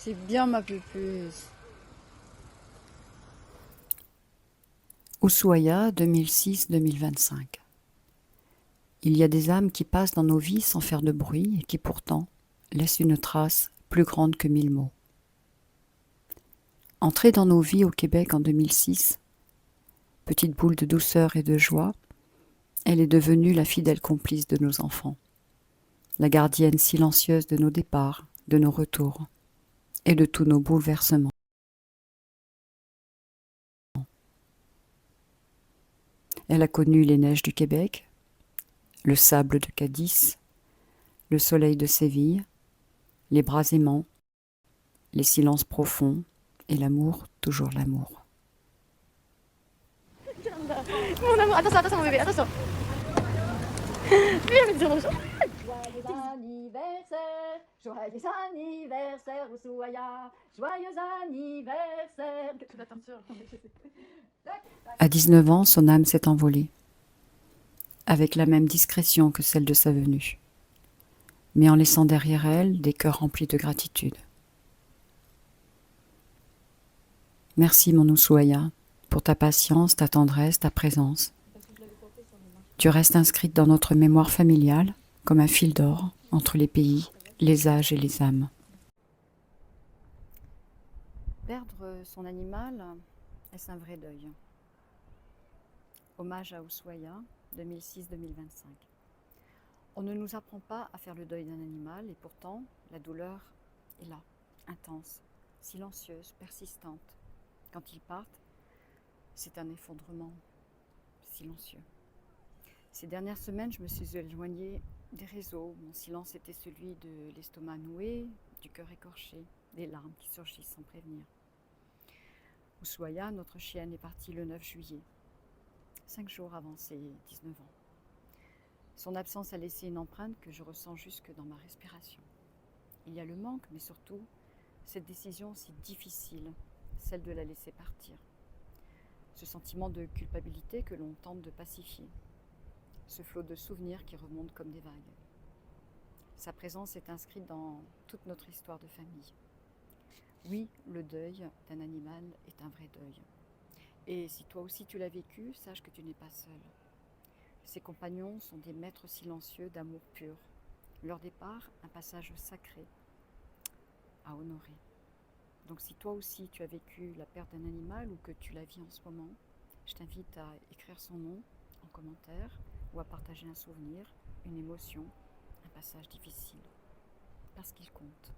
C'est bien ma pupuse. Ushuaïa 2006-2025. Il y a des âmes qui passent dans nos vies sans faire de bruit et qui pourtant laissent une trace plus grande que 1000 mots. Entrée dans nos vies au Québec en 2006, petite boule de douceur et de joie, elle est devenue la fidèle complice de nos enfants, la gardienne silencieuse de nos départs, de nos retours et de tous nos bouleversements. Elle a connu les neiges du Québec, le sable de Cadiz, le soleil de Séville, les braséments, les silences profonds et l'amour, toujours l'amour. Mon amour, attention, attention mon bébé, attention. Viens me dire bonjour. Joyeux anniversaire, joyeux anniversaire Ushuaïa, joyeux anniversaire. Tu la torture. À 19 ans, son âme s'est envolée, avec la même discrétion que celle de sa venue, mais en laissant derrière elle des cœurs remplis de gratitude. Merci mon Ushuaïa pour ta patience, ta tendresse, ta présence. Tu restes inscrite dans notre mémoire familiale comme un fil d'or entre les pays, les âges et les âmes. Perdre son animal, est-ce un vrai deuil? Hommage à Ushuaïa 2006-2025. On ne nous apprend pas à faire le deuil d'un animal et pourtant la douleur est là, intense, silencieuse, persistante. Quand ils partent, c'est un effondrement silencieux. Ces dernières semaines, je me suis éloignée des réseaux. Mon silence était celui de l'estomac noué, du cœur écorché, des larmes qui surgissent sans prévenir. Ushuaïa, notre chienne, est partie le 9 juillet, 5 jours avant ses 19 ans. Son absence a laissé une empreinte que je ressens jusque dans ma respiration. Il y a le manque, mais surtout cette décision si difficile, celle de la laisser partir. Ce sentiment de culpabilité que l'on tente de pacifier. Ce flot de souvenirs qui remonte comme des vagues. Sa présence est inscrite dans toute notre histoire de famille. Oui, le deuil d'un animal est un vrai deuil. Et si toi aussi tu l'as vécu, sache que tu n'es pas seul. Ses compagnons sont des maîtres silencieux d'amour pur. Leur départ, un passage sacré à honorer. Donc si toi aussi tu as vécu la perte d'un animal ou que tu la vis en ce moment, je t'invite à écrire son nom en commentaire ou à partager un souvenir, une émotion, un passage difficile, parce qu'il compte.